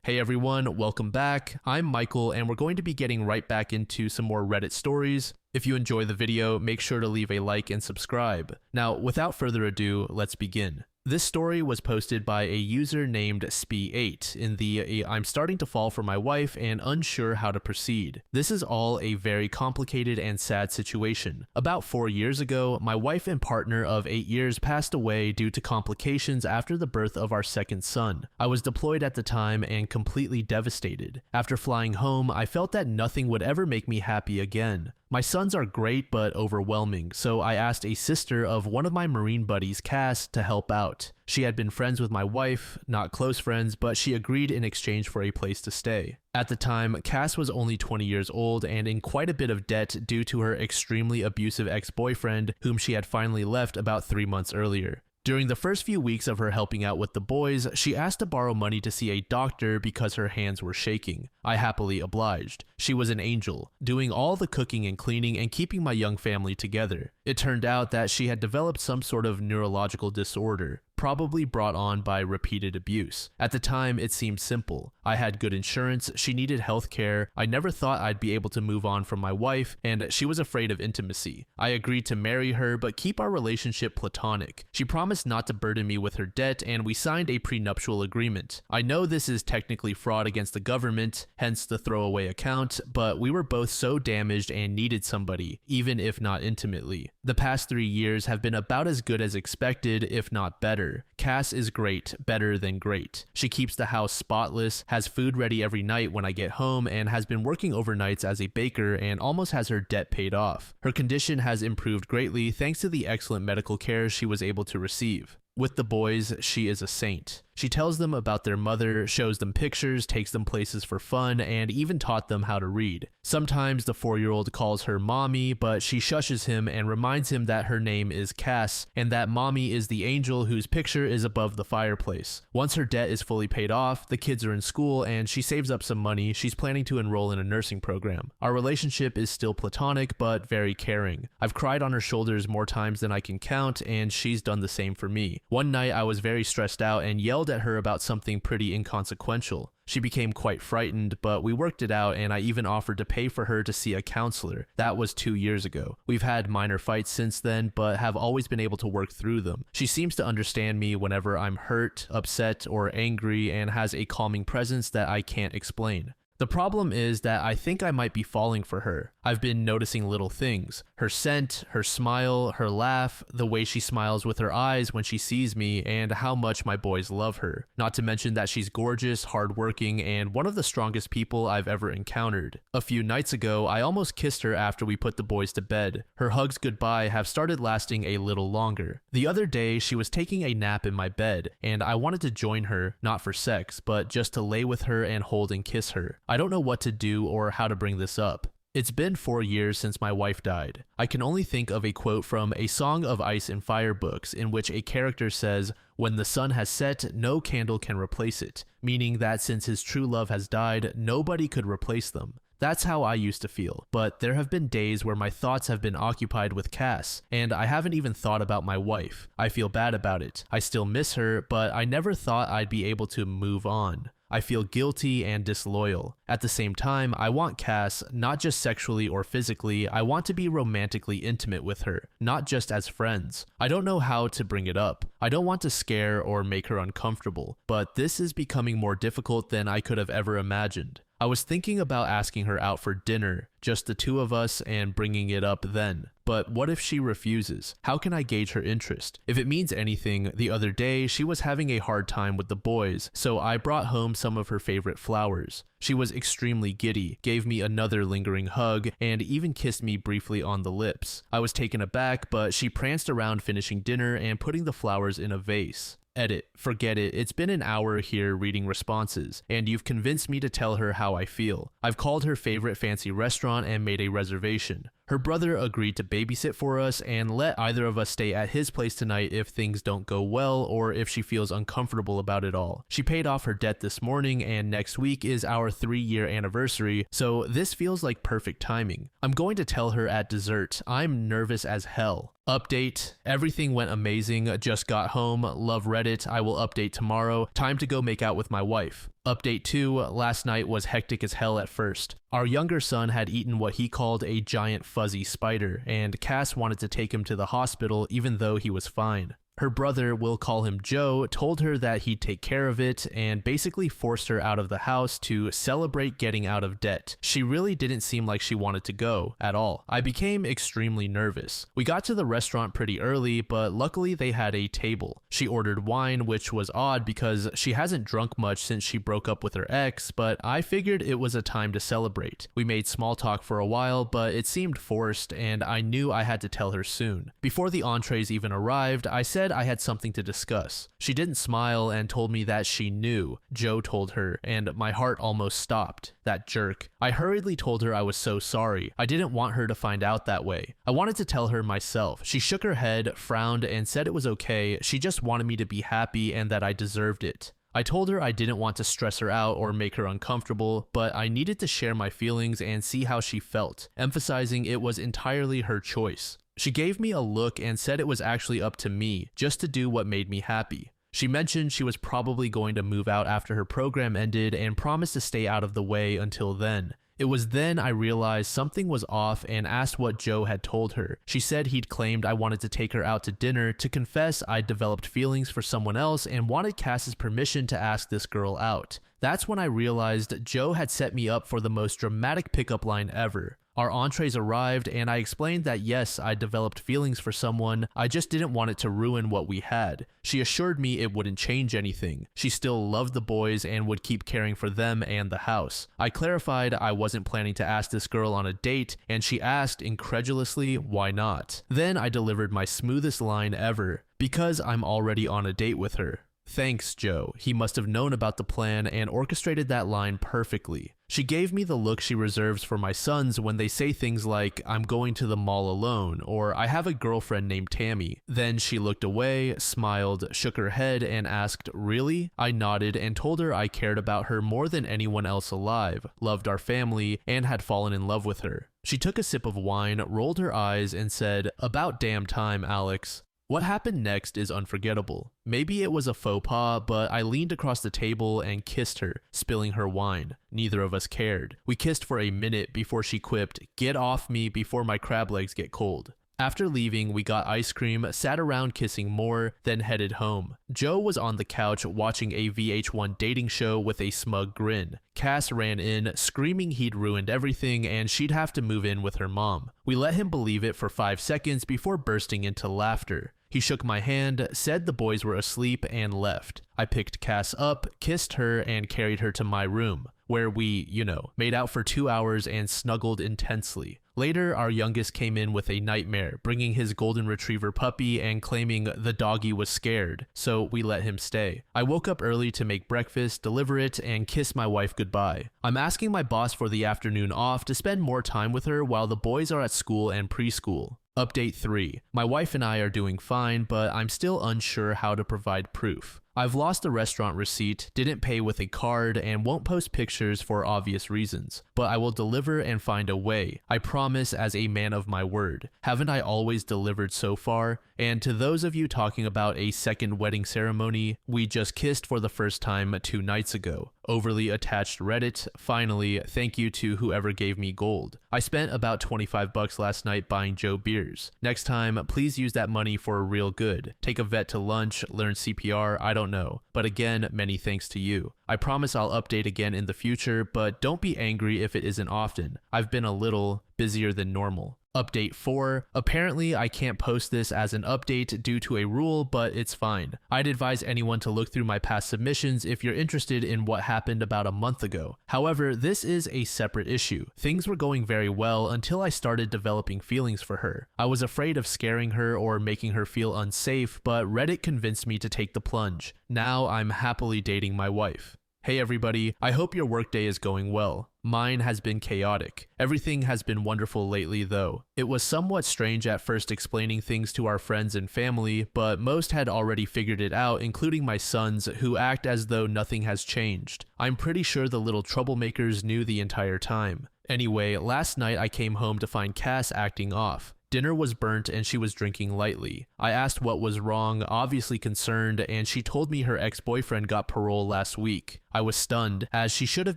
Hey everyone, welcome back. I'm Michael and we're going to be getting right back into some more Reddit stories. If you enjoy the video, make sure to leave a like and subscribe. Now, without further ado, let's begin. This story was posted by a user named Spee8 in the I'm starting to fall for my wife and unsure how to proceed. This is all a very complicated and sad situation. About 4 years ago, my wife and partner of 8 years passed away due to complications after the birth of our second son. I was deployed at the time and completely devastated. After flying home, I felt that nothing would ever make me happy again. My sons are great but overwhelming, so I asked a sister of one of my Marine buddies, Cass, to help out. She had been friends with my wife, not close friends, but she agreed in exchange for a place to stay. At the time, Cass was only 20 years old and in quite a bit of debt due to her extremely abusive ex-boyfriend, whom she had finally left about 3 months earlier. During the first few weeks of her helping out with the boys, she asked to borrow money to see a doctor because her hands were shaking. I happily obliged. She was an angel, doing all the cooking and cleaning and keeping my young family together. It turned out that she had developed some sort of neurological disorder, probably brought on by repeated abuse. At the time, it seemed simple. I had good insurance, she needed health care, I never thought I'd be able to move on from my wife, and she was afraid of intimacy. I agreed to marry her, but keep our relationship platonic. She promised not to burden me with her debt, and we signed a prenuptial agreement. I know this is technically fraud against the government, hence the throwaway account, but we were both so damaged and needed somebody, even if not intimately. The past 3 years have been about as good as expected, if not better. Cass is great, better than great. She keeps the house spotless, has food ready every night when I get home, and has been working overnights as a baker and almost has her debt paid off. Her condition has improved greatly thanks to the excellent medical care she was able to receive. With the boys, she is a saint. She tells them about their mother, shows them pictures, takes them places for fun, and even taught them how to read. Sometimes the 4-year-old calls her mommy, but she shushes him and reminds him that her name is Cass, and that mommy is the angel whose picture is above the fireplace. Once her debt is fully paid off, the kids are in school, and she saves up some money. She's planning to enroll in a nursing program. Our relationship is still platonic, but very caring. I've cried on her shoulders more times than I can count, and she's done the same for me. One night I was very stressed out and yelled at her about something pretty inconsequential. She became quite frightened, but we worked it out and I even offered to pay for her to see a counselor. That was 2 years ago. We've had minor fights since then, but have always been able to work through them. She seems to understand me whenever I'm hurt, upset, or angry and has a calming presence that I can't explain. The problem is that I think I might be falling for her. I've been noticing little things. Her scent, her smile, her laugh, the way she smiles with her eyes when she sees me, and how much my boys love her. Not to mention that she's gorgeous, hardworking, and one of the strongest people I've ever encountered. A few nights ago, I almost kissed her after we put the boys to bed. Her hugs goodbye have started lasting a little longer. The other day, she was taking a nap in my bed, and I wanted to join her, not for sex, but just to lay with her and hold and kiss her. I don't know what to do or how to bring this up. It's been 4 years since my wife died. I can only think of a quote from A Song of Ice and Fire books in which a character says, "When the sun has set, no candle can replace it," meaning that since his true love has died, nobody could replace them. That's how I used to feel, but there have been days where my thoughts have been occupied with Cass, and I haven't even thought about my wife. I feel bad about it. I still miss her, but I never thought I'd be able to move on. I feel guilty and disloyal. At the same time, I want Cass, not just sexually or physically, I want to be romantically intimate with her, not just as friends. I don't know how to bring it up. I don't want to scare or make her uncomfortable, but this is becoming more difficult than I could have ever imagined. I was thinking about asking her out for dinner, just the two of us, and bringing it up then. But what if she refuses? How can I gauge her interest? If it means anything, the other day she was having a hard time with the boys, so I brought home some of her favorite flowers. She was extremely giddy, gave me another lingering hug, and even kissed me briefly on the lips. I was taken aback, but she pranced around finishing dinner and putting the flowers in a vase. Edit. Forget it. It's been an hour here reading responses, and you've convinced me to tell her how I feel. I've called her favorite fancy restaurant and made a reservation. Her brother agreed to babysit for us and let either of us stay at his place tonight if things don't go well or if she feels uncomfortable about it all. She paid off her debt this morning and next week is our 3-year anniversary, so this feels like perfect timing. I'm going to tell her at dessert. I'm nervous as hell. Update. Everything went amazing. Just got home. Love Reddit. I will update tomorrow. Time to go make out with my wife. Update 2, last night was hectic as hell at first. Our younger son had eaten what he called a giant fuzzy spider, and Cass wanted to take him to the hospital even though he was fine. Her brother, we'll call him Joe, told her that he'd take care of it and basically forced her out of the house to celebrate getting out of debt. She really didn't seem like she wanted to go at all. I became extremely nervous. We got to the restaurant pretty early, but luckily they had a table. She ordered wine, which was odd because she hasn't drunk much since she broke up with her ex, but I figured it was a time to celebrate. We made small talk for a while, but it seemed forced and I knew I had to tell her soon. Before the entrees even arrived, I said I had something to discuss. She didn't smile and told me that she knew. Joe told her, and my heart almost stopped. That jerk. I hurriedly told her I was so sorry. I didn't want her to find out that way. I wanted to tell her myself. She shook her head, frowned, and said it was okay. She just wanted me to be happy and that I deserved it. I told her I didn't want to stress her out or make her uncomfortable, but I needed to share my feelings and see how she felt, emphasizing it was entirely her choice. She gave me a look and said it was actually up to me, just to do what made me happy. She mentioned she was probably going to move out after her program ended and promised to stay out of the way until then. It was then I realized something was off and asked what Joe had told her. She said he'd claimed I wanted to take her out to dinner to confess I'd developed feelings for someone else and wanted Cass's permission to ask this girl out. That's when I realized Joe had set me up for the most dramatic pickup line ever. Our entrees arrived and I explained that yes, I developed feelings for someone, I just didn't want it to ruin what we had. She assured me it wouldn't change anything. She still loved the boys and would keep caring for them and the house. I clarified I wasn't planning to ask this girl on a date and she asked incredulously why not. Then I delivered my smoothest line ever, because I'm already on a date with her. Thanks, Joe. He must have known about the plan and orchestrated that line perfectly. She gave me the look she reserves for my sons when they say things like, I'm going to the mall alone, or I have a girlfriend named Tammy. Then she looked away, smiled, shook her head, and asked, really? I nodded and told her I cared about her more than anyone else alive, loved our family, and had fallen in love with her. She took a sip of wine, rolled her eyes, and said, about damn time, Alex. What happened next is unforgettable. Maybe it was a faux pas, but I leaned across the table and kissed her, spilling her wine. Neither of us cared. We kissed for a minute before she quipped, get off me before my crab legs get cold. After leaving, we got ice cream, sat around kissing more, then headed home. Joe was on the couch watching a VH1 dating show with a smug grin. Cass ran in, screaming he'd ruined everything and she'd have to move in with her mom. We let him believe it for 5 seconds before bursting into laughter. He shook my hand, said the boys were asleep, and left. I picked Cass up, kissed her, and carried her to my room, where we, made out for 2 hours and snuggled intensely. Later, our youngest came in with a nightmare, bringing his golden retriever puppy and claiming the doggy was scared, so we let him stay. I woke up early to make breakfast, deliver it, and kiss my wife goodbye. I'm asking my boss for the afternoon off to spend more time with her while the boys are at school and preschool. Update 3. My wife and I are doing fine, but I'm still unsure how to provide proof. I've lost the restaurant receipt, didn't pay with a card, and won't post pictures for obvious reasons. But I will deliver and find a way. I promise as a man of my word. Haven't I always delivered so far? And to those of you talking about a second wedding ceremony, we just kissed for the first time 2 nights ago. Overly attached Reddit. Finally, thank you to whoever gave me gold. I spent about $25 last night buying Joe beers. Next time, please use that money for a real good. Take a vet to lunch, learn CPR, I don't know. But again, many thanks to you. I promise I'll update again in the future, but don't be angry if it isn't often. I've been a little busier than normal. Update 4. Apparently, I can't post this as an update due to a rule, but it's fine. I'd advise anyone to look through my past submissions if you're interested in what happened about a month ago. However, this is a separate issue. Things were going very well until I started developing feelings for her. I was afraid of scaring her or making her feel unsafe, but Reddit convinced me to take the plunge. Now I'm happily dating my wife. Hey everybody, I hope your workday is going well. Mine has been chaotic. Everything has been wonderful lately though. It was somewhat strange at first explaining things to our friends and family, but most had already figured it out, including my sons, who act as though nothing has changed. I'm pretty sure the little troublemakers knew the entire time. Anyway, last night I came home to find Cass acting off. Dinner was burnt and she was drinking lightly. I asked what was wrong, obviously concerned, and she told me her ex-boyfriend got parole last week. I was stunned, as she should have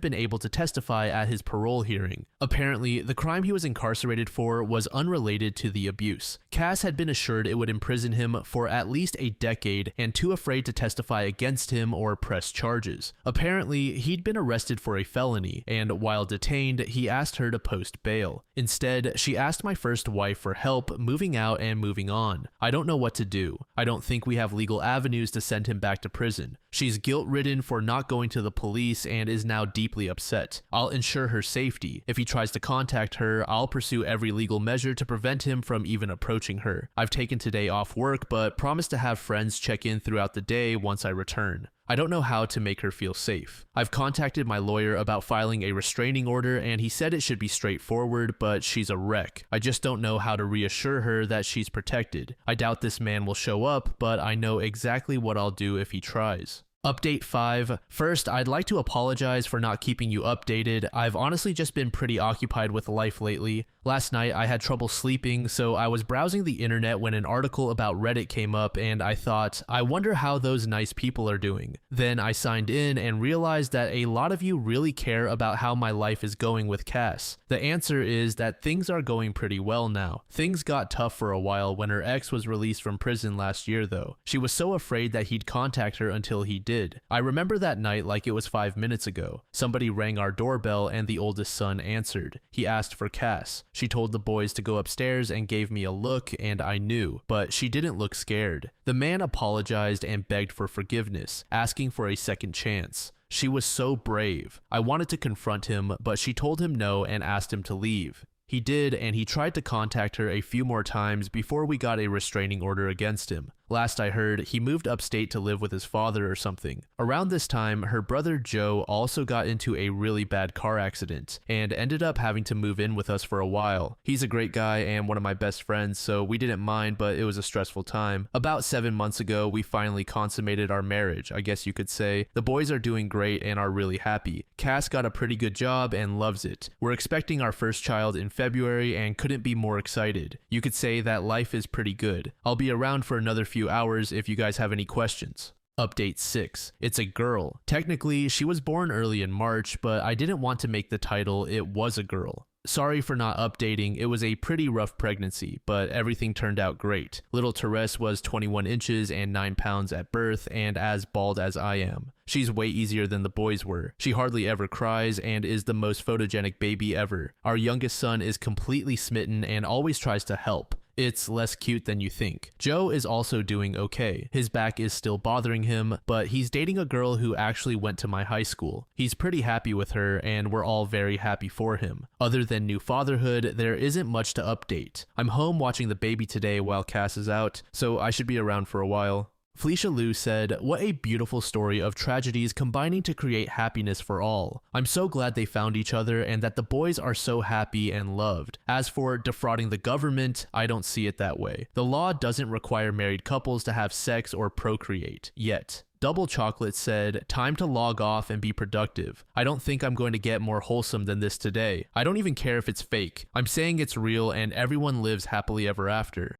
been able to testify at his parole hearing. Apparently, the crime he was incarcerated for was unrelated to the abuse. Cass had been assured it would imprison him for at least a decade and too afraid to testify against him or press charges. Apparently, he'd been arrested for a felony, and while detained, he asked her to post bail. Instead, she asked my first wife for help moving out and moving on. I don't know what to do. I don't think we have legal avenues to send him back to prison. She's guilt-ridden for not going to the police and is now deeply upset. I'll ensure her safety. If he tries to contact her, I'll pursue every legal measure to prevent him from even approaching her. I've taken today off work, but promise to have friends check in throughout the day once I return. I don't know how to make her feel safe. I've contacted my lawyer about filing a restraining order and he said it should be straightforward, but she's a wreck. I just don't know how to reassure her that she's protected. I doubt this man will show up, but I know exactly what I'll do if he tries. Update 5. First, I'd like to apologize for not keeping you updated. I've honestly just been pretty occupied with life lately. Last night, I had trouble sleeping, so I was browsing the internet when an article about Reddit came up and I thought, I wonder how those nice people are doing. Then I signed in and realized that a lot of you really care about how my life is going with Cass. The answer is that things are going pretty well now. Things got tough for a while when her ex was released from prison last year though. She was so afraid that he'd contact her until he did. I remember that night like it was 5 minutes ago. Somebody rang our doorbell and the oldest son answered. He asked for Cass. She told the boys to go upstairs and gave me a look and I knew, but she didn't look scared. The man apologized and begged for forgiveness, asking for a second chance. She was so brave. I wanted to confront him, but she told him no and asked him to leave. He did, and he tried to contact her a few more times before we got a restraining order against him. Last I heard, he moved upstate to live with his father or something. Around this time, her brother Joe also got into a really bad car accident and ended up having to move in with us for a while. He's a great guy and one of my best friends, so we didn't mind, but it was a stressful time. About 7 months ago, we finally consummated our marriage, I guess you could say. The boys are doing great and are really happy. Cass got a pretty good job and loves it. We're expecting our first child in February and couldn't be more excited. You could say that life is pretty good. I'll be around for another few hours if you guys have any questions. Update 6. It's a girl. Technically, she was born early in March, but I didn't want to make the title "It was a girl." Sorry for not updating, it was a pretty rough pregnancy, but everything turned out great. Little Therese was 21 inches and 9 pounds at birth and as bald as I am. She's way easier than the boys were. She hardly ever cries and is the most photogenic baby ever. Our youngest son is completely smitten and always tries to help. It's less cute than you think. Joe is also doing okay. His back is still bothering him, but he's dating a girl who actually went to my high school. He's pretty happy with her, and we're all very happy for him. Other than new fatherhood, there isn't much to update. I'm home watching the baby today while Cass is out, so I should be around for a while. Felicia Lou said, "What a beautiful story of tragedies combining to create happiness for all. I'm so glad they found each other and that the boys are so happy and loved. As for defrauding the government, I don't see it that way. The law doesn't require married couples to have sex or procreate, yet." Double Chocolate said, "Time to log off and be productive. I don't think I'm going to get more wholesome than this today. I don't even care if it's fake. I'm saying it's real and everyone lives happily ever after."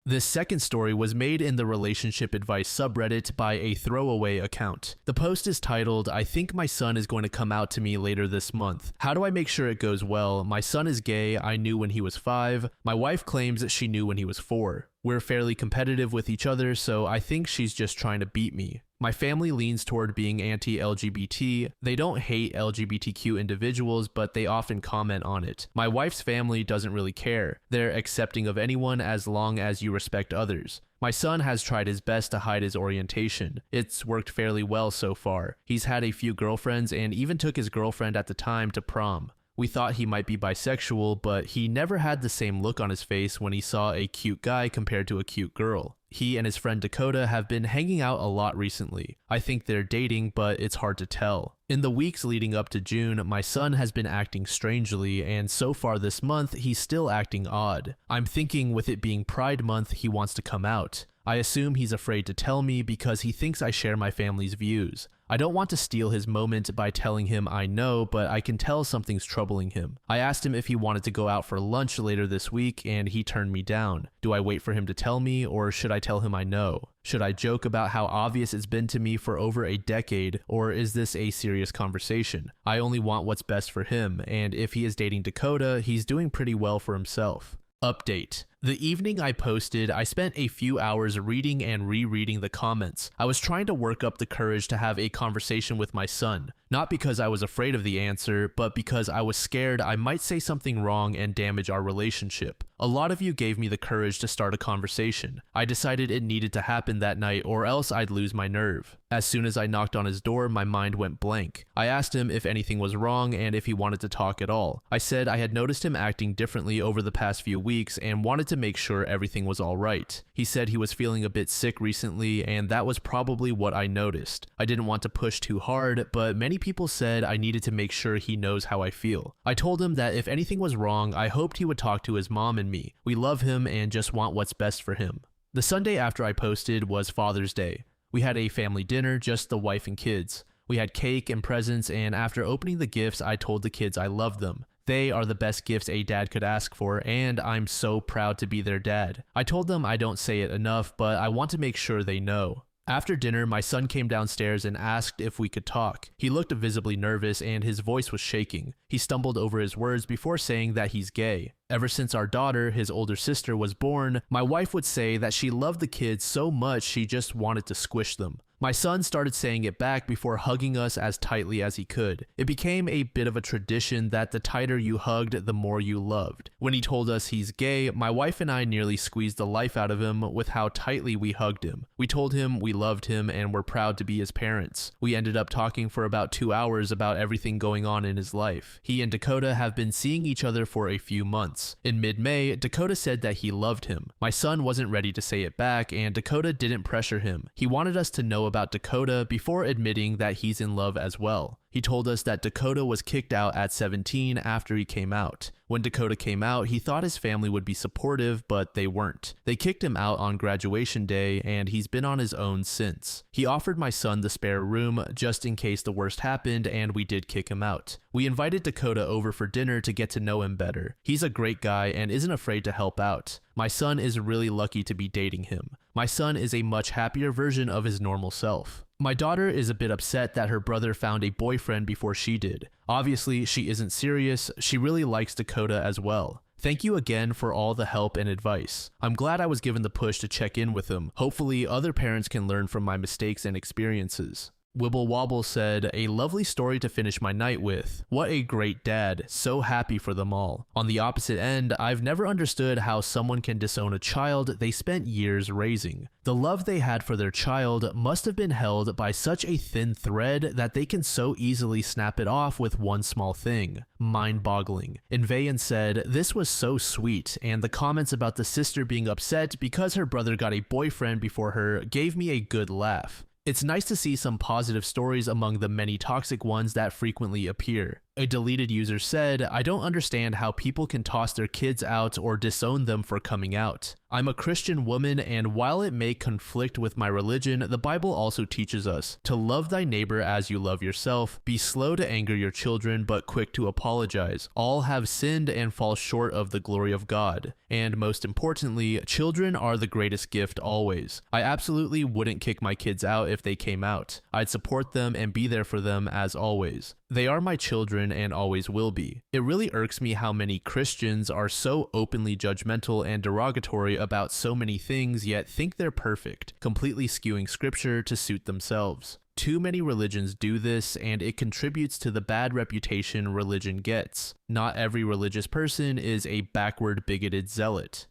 This second story was made in the Relationship Advice subreddit by a throwaway account. The post is titled, "I think my son is going to come out to me later this month. How do I make sure it goes well? My son is gay. I knew when he was 5. My wife claims that she knew when he was 4. We're fairly competitive with each other, so I think she's just trying to beat me. My family leans toward being anti-LGBT. They don't hate LGBTQ individuals, but they often comment on it. My wife's family doesn't really care. They're accepting of anyone as long as you respect others. My son has tried his best to hide his orientation. It's worked fairly well so far. He's had a few girlfriends and even took his girlfriend at the time to prom. We thought he might be bisexual, but he never had the same look on his face when he saw a cute guy compared to a cute girl. He and his friend Dakota have been hanging out a lot recently. I think they're dating, but it's hard to tell. In the weeks leading up to June, my son has been acting strangely, and so far this month, he's still acting odd. I'm thinking with it being Pride Month, he wants to come out. I assume he's afraid to tell me because he thinks I share my family's views. I don't want to steal his moment by telling him I know, but I can tell something's troubling him. I asked him if he wanted to go out for lunch later this week, and he turned me down. Do I wait for him to tell me, or should I tell him I know? Should I joke about how obvious it's been to me for over a decade, or is this a serious conversation? I only want what's best for him, and if he is dating Dakota, he's doing pretty well for himself. Update. The evening I posted, I spent a few hours reading and rereading the comments. I was trying to work up the courage to have a conversation with my son, not because I was afraid of the answer, but because I was scared I might say something wrong and damage our relationship. A lot of you gave me the courage to start a conversation. I decided it needed to happen that night or else I'd lose my nerve. As soon as I knocked on his door, my mind went blank. I asked him if anything was wrong and if he wanted to talk at all. I said I had noticed him acting differently over the past few weeks and wanted to make sure everything was all right. He said he was feeling a bit sick recently, and that was probably what I noticed. I didn't want to push too hard, but many people said I needed to make sure he knows how I feel. I told him that if anything was wrong, I hoped he would talk to his mom and me. We love him and just want what's best for him. The Sunday after I posted was Father's Day. We had a family dinner, just the wife and kids. We had cake and presents, and after opening the gifts, I told the kids I loved them. They are the best gifts a dad could ask for, and I'm so proud to be their dad. I told them I don't say it enough, but I want to make sure they know. After dinner, my son came downstairs and asked if we could talk. He looked visibly nervous and his voice was shaking. He stumbled over his words before saying that he's gay. Ever since our daughter, his older sister, was born, my wife would say that she loved the kids so much she just wanted to squish them. My son started saying it back before hugging us as tightly as he could. It became a bit of a tradition that the tighter you hugged, the more you loved. When he told us he's gay, my wife and I nearly squeezed the life out of him with how tightly we hugged him. We told him we loved him and were proud to be his parents. We ended up talking for about 2 hours about everything going on in his life. He and Dakota have been seeing each other for a few months. In mid-May, Dakota said that he loved him. My son wasn't ready to say it back, and Dakota didn't pressure him. He wanted us to know about Dakota before admitting that he's in love as well. He told us that Dakota was kicked out at 17 after he came out. When Dakota came out, he thought his family would be supportive, but they weren't. They kicked him out on graduation day, and he's been on his own since. He offered my son the spare room just in case the worst happened, and we did kick him out. We invited Dakota over for dinner to get to know him better. He's a great guy and isn't afraid to help out. My son is really lucky to be dating him. My son is a much happier version of his normal self. My daughter is a bit upset that her brother found a boyfriend before she did. Obviously, she isn't serious. She really likes Dakota as well. Thank you again for all the help and advice. I'm glad I was given the push to check in with him. Hopefully, other parents can learn from my mistakes and experiences. Wibble Wobble said, a lovely story to finish my night with. What a great dad. So happy for them all. On the opposite end, I've never understood how someone can disown a child they spent years raising. The love they had for their child must have been held by such a thin thread that they can so easily snap it off with one small thing. Mind-boggling. Invayan said, this was so sweet, and the comments about the sister being upset because her brother got a boyfriend before her gave me a good laugh. It's nice to see some positive stories among the many toxic ones that frequently appear. A deleted user said, I don't understand how people can toss their kids out or disown them for coming out. I'm a Christian woman, and while it may conflict with my religion, the Bible also teaches us to love thy neighbor as you love yourself, be slow to anger your children, but quick to apologize. All have sinned and fall short of the glory of God. And most importantly, children are the greatest gift always. I absolutely wouldn't kick my kids out if they came out. I'd support them and be there for them as always. They are my children and always will be. It really irks me how many Christians are so openly judgmental and derogatory about so many things yet think they're perfect, completely skewing scripture to suit themselves. Too many religions do this, and it contributes to the bad reputation religion gets. Not every religious person is a backward, bigoted zealot.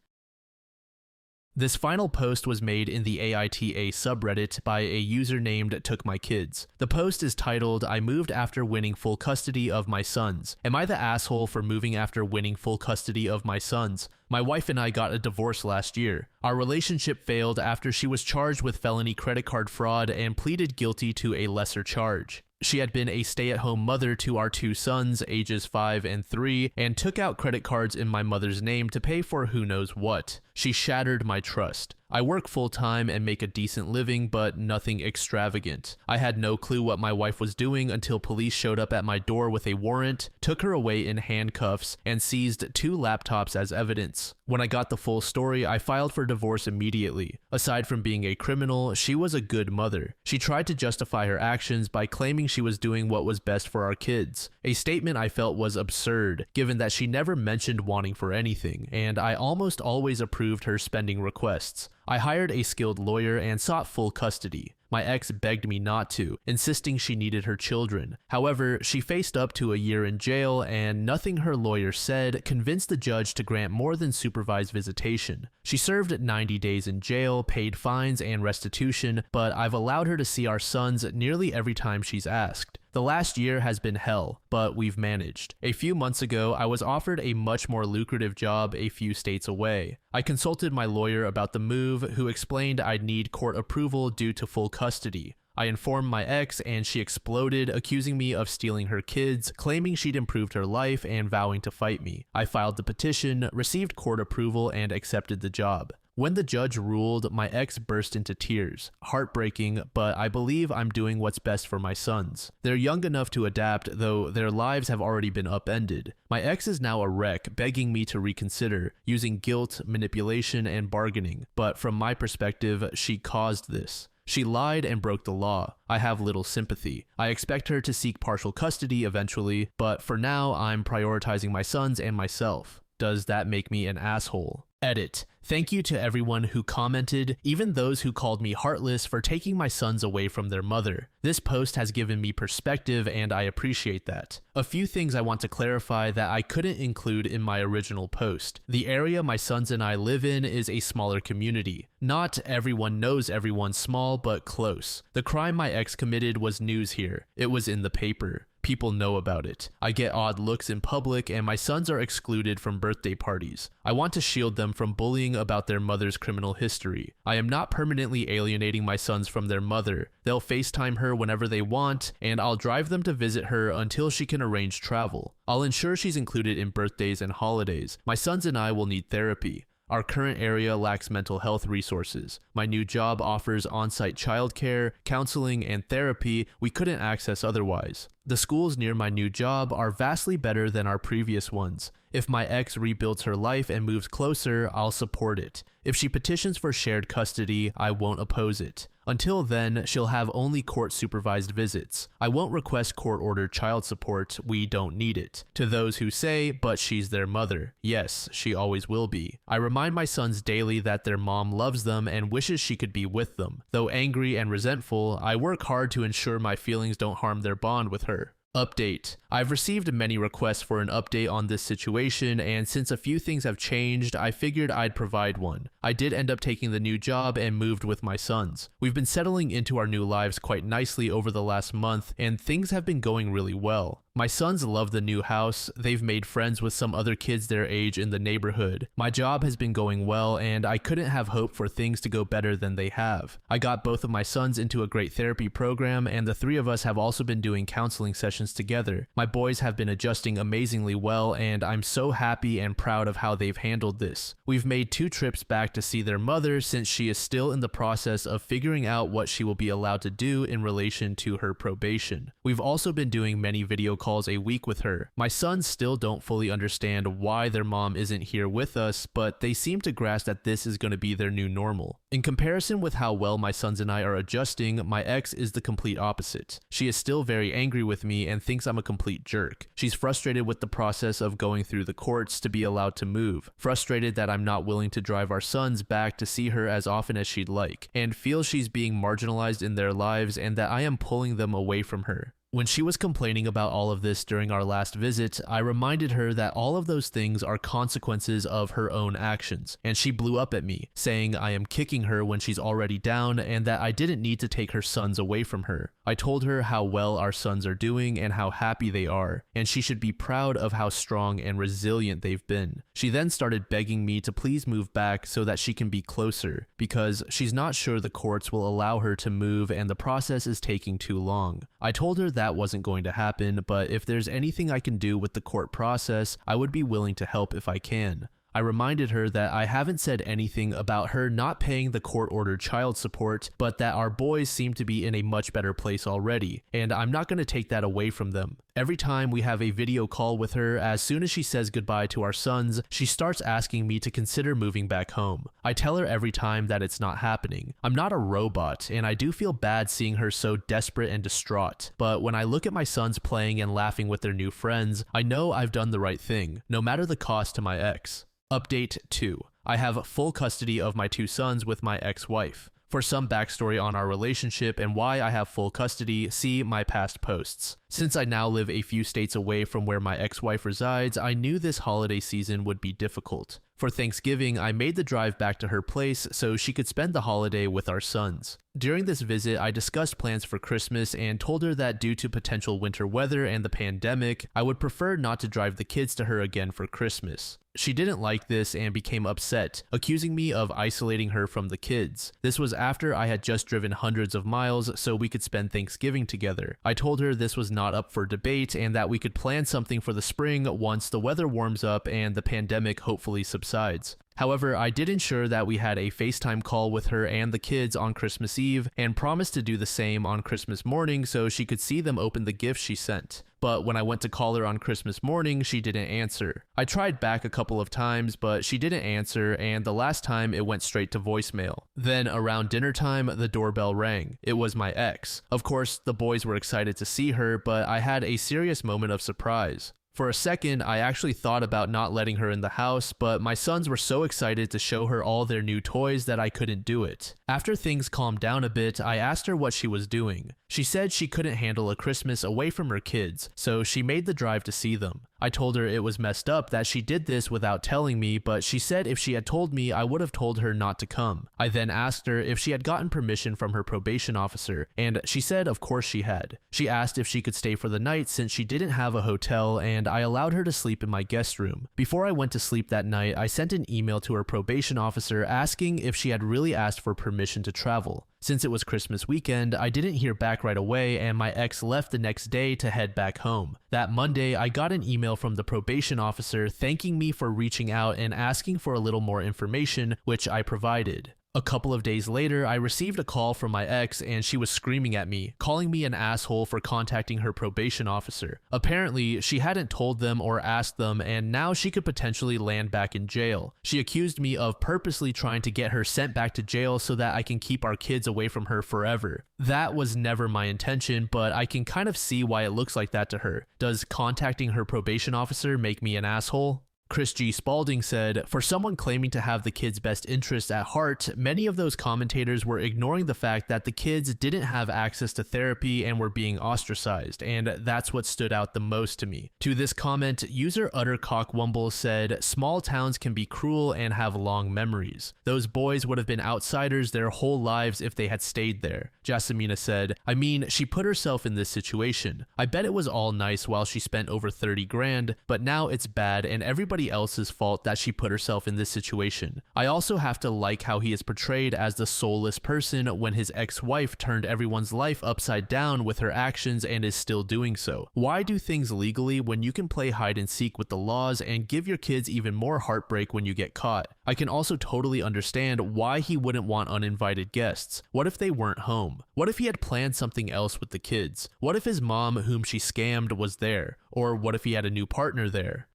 This final post was made in the AITA subreddit by a user named Took My Kids. The post is titled, I moved after winning full custody of my sons. Am I the asshole for moving after winning full custody of my sons? My wife and I got a divorce last year. Our relationship failed after she was charged with felony credit card fraud and pleaded guilty to a lesser charge. She had been a stay-at-home mother to our 2 sons, ages 5 and 3, and took out credit cards in my mother's name to pay for who knows what. She shattered my trust. I work full-time and make a decent living, but nothing extravagant. I had no clue what my wife was doing until police showed up at my door with a warrant, took her away in handcuffs, and seized 2 laptops as evidence. When I got the full story, I filed for divorce immediately. Aside from being a criminal, she was a good mother. She tried to justify her actions by claiming she was doing what was best for our kids, a statement I felt was absurd, given that she never mentioned wanting for anything, and I almost always approved her spending requests. I hired a skilled lawyer and sought full custody. My ex begged me not to, insisting she needed her children. However, she faced up to a year in jail, and nothing her lawyer said convinced the judge to grant more than supervised visitation. She served 90 days in jail, paid fines and restitution, but I've allowed her to see our sons nearly every time she's asked. The last year has been hell, but we've managed. A few months ago, I was offered a much more lucrative job a few states away. I consulted my lawyer about the move, who explained I'd need court approval due to full custody. I informed my ex and she exploded, accusing me of stealing her kids, claiming she'd improved her life and vowing to fight me. I filed the petition, received court approval, and accepted the job. When the judge ruled, my ex burst into tears. Heartbreaking, but I believe I'm doing what's best for my sons. They're young enough to adapt, though their lives have already been upended. My ex is now a wreck, begging me to reconsider, using guilt, manipulation, and bargaining. But from my perspective, she caused this. She lied and broke the law. I have little sympathy. I expect her to seek partial custody eventually, but for now, I'm prioritizing my sons and myself. Does that make me an asshole? Edit. Thank you to everyone who commented, even those who called me heartless for taking my sons away from their mother. This post has given me perspective and I appreciate that. A few things I want to clarify that I couldn't include in my original post. The area my sons and I live in is a smaller community. Not everyone knows everyone, small but close. The crime my ex committed was news here. It was in the paper. People know about it. I get odd looks in public and my sons are excluded from birthday parties. I want to shield them from bullying about their mother's criminal history. I am not permanently alienating my sons from their mother. They'll FaceTime her whenever they want, and I'll drive them to visit her until she can arrange travel. I'll ensure she's included in birthdays and holidays. My sons and I will need therapy. Our current area lacks mental health resources. My new job offers on-site childcare, counseling, and therapy we couldn't access otherwise. The schools near my new job are vastly better than our previous ones. If my ex rebuilds her life and moves closer, I'll support it. If she petitions for shared custody, I won't oppose it. Until then, she'll have only court-supervised visits. I won't request court-ordered child support, we don't need it. To those who say, but she's their mother. Yes, she always will be. I remind my sons daily that their mom loves them and wishes she could be with them. Though angry and resentful, I work hard to ensure my feelings don't harm their bond with her. Update. I've received many requests for an update on this situation, and since a few things have changed, I figured I'd provide one. I did end up taking the new job and moved with my sons. We've been settling into our new lives quite nicely over the last month, and things have been going really well. My sons love the new house. They've made friends with some other kids their age in the neighborhood. My job has been going well, and I couldn't have hoped for things to go better than they have. I got both of my sons into a great therapy program, and the 3 of us have also been doing counseling sessions together. My boys have been adjusting amazingly well, and I'm so happy and proud of how they've handled this. We've made 2 trips back to see their mother since she is still in the process of figuring out what she will be allowed to do in relation to her probation. We've also been doing many video calls a week with her. My sons still don't fully understand why their mom isn't here with us, but they seem to grasp that this is going to be their new normal. In comparison with how well my sons and I are adjusting, my ex is the complete opposite. She is still very angry with me and thinks I'm a complete jerk. She's frustrated with the process of going through the courts to be allowed to move, frustrated that I'm not willing to drive our sons back to see her as often as she'd like, and feels she's being marginalized in their lives and that I am pulling them away from her. When she was complaining about all of this during our last visit, I reminded her that all of those things are consequences of her own actions, and she blew up at me, saying I am kicking her when she's already down and that I didn't need to take her sons away from her. I told her how well our sons are doing and how happy they are, and she should be proud of how strong and resilient they've been. She then started begging me to please move back so that she can be closer, because she's not sure the courts will allow her to move and the process is taking too long. I told her that wasn't going to happen, but if there's anything I can do with the court process, I would be willing to help if I can. I reminded her that I haven't said anything about her not paying the court-ordered child support, but that our boys seem to be in a much better place already, and I'm not going to take that away from them. Every time we have a video call with her, as soon as she says goodbye to our sons, she starts asking me to consider moving back home. I tell her every time that it's not happening. I'm not a robot, and I do feel bad seeing her so desperate and distraught, but when I look at my sons playing and laughing with their new friends, I know I've done the right thing, no matter the cost to my ex. Update 2. I have full custody of my 2 sons with my ex-wife. For some backstory on our relationship and why I have full custody, see my past posts. Since I now live a few states away from where my ex-wife resides, I knew this holiday season would be difficult. For Thanksgiving, I made the drive back to her place so she could spend the holiday with our sons. During this visit, I discussed plans for Christmas and told her that due to potential winter weather and the pandemic, I would prefer not to drive the kids to her again for Christmas. She didn't like this and became upset, accusing me of isolating her from the kids. This was after I had just driven hundreds of miles so we could spend Thanksgiving together. I told her this was not up for debate and that we could plan something for the spring once the weather warms up and the pandemic hopefully subsides. However, I did ensure that we had a FaceTime call with her and the kids on Christmas Eve and promised to do the same on Christmas morning so she could see them open the gifts she sent. But when I went to call her on Christmas morning, she didn't answer. I tried back a couple of times, but she didn't answer, and the last time it went straight to voicemail. Then around dinner time, the doorbell rang. It was my ex. Of course, the boys were excited to see her, but I had a serious moment of surprise. For a second, I actually thought about not letting her in the house, but my sons were so excited to show her all their new toys that I couldn't do it. After things calmed down a bit, I asked her what she was doing. She said she couldn't handle a Christmas away from her kids, so she made the drive to see them. I told her it was messed up that she did this without telling me, but she said if she had told me, I would have told her not to come. I then asked her if she had gotten permission from her probation officer, and she said of course she had. She asked if she could stay for the night since she didn't have a hotel, and I allowed her to sleep in my guest room. Before I went to sleep that night, I sent an email to her probation officer asking if she had really asked for permission to travel. Since it was Christmas weekend, I didn't hear back right away and my ex left the next day to head back home. That Monday, I got an email from the probation officer thanking me for reaching out and asking for a little more information, which I provided. A couple of days later, I received a call from my ex and she was screaming at me, calling me an asshole for contacting her probation officer. Apparently, she hadn't told them or asked them and now she could potentially land back in jail. She accused me of purposely trying to get her sent back to jail so that I can keep our kids away from her forever. That was never my intention, but I can kind of see why it looks like that to her. Does contacting her probation officer make me an asshole? Chris G. Spalding said, for someone claiming to have the kids' best interests at heart, many of those commentators were ignoring the fact that the kids didn't have access to therapy and were being ostracized, and that's what stood out the most to me. To this comment, user Uttercockwumble said, small towns can be cruel and have long memories. Those boys would have been outsiders their whole lives if they had stayed there. Jasmina said, I mean, she put herself in this situation. I bet it was all nice while she spent over 30 grand, but now it's bad and everybody else's fault that she put herself in this situation. I also have to like how he is portrayed as the soulless person when his ex-wife turned everyone's life upside down with her actions and is still doing so. Why do things legally when you can play hide and seek with the laws and give your kids even more heartbreak when you get caught? I can also totally understand why he wouldn't want uninvited guests. What if they weren't home? What if he had planned something else with the kids? What if his mom, whom she scammed, was there? Or what if he had a new partner there?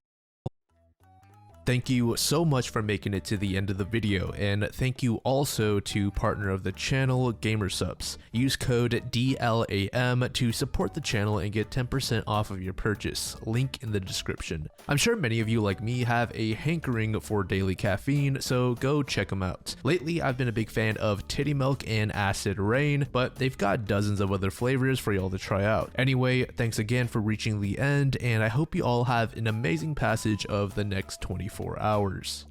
Thank you so much for making it to the end of the video, and thank you also to partner of the channel, Gamersupps. Use code DLAM to support the channel and get 10% off of your purchase, link in the description. I'm sure many of you like me have a hankering for daily caffeine, so go check them out. Lately, I've been a big fan of Titty Milk and Acid Rain, but they've got dozens of other flavors for y'all to try out. Anyway, thanks again for reaching the end, and I hope you all have an amazing passage of the next 24 hours.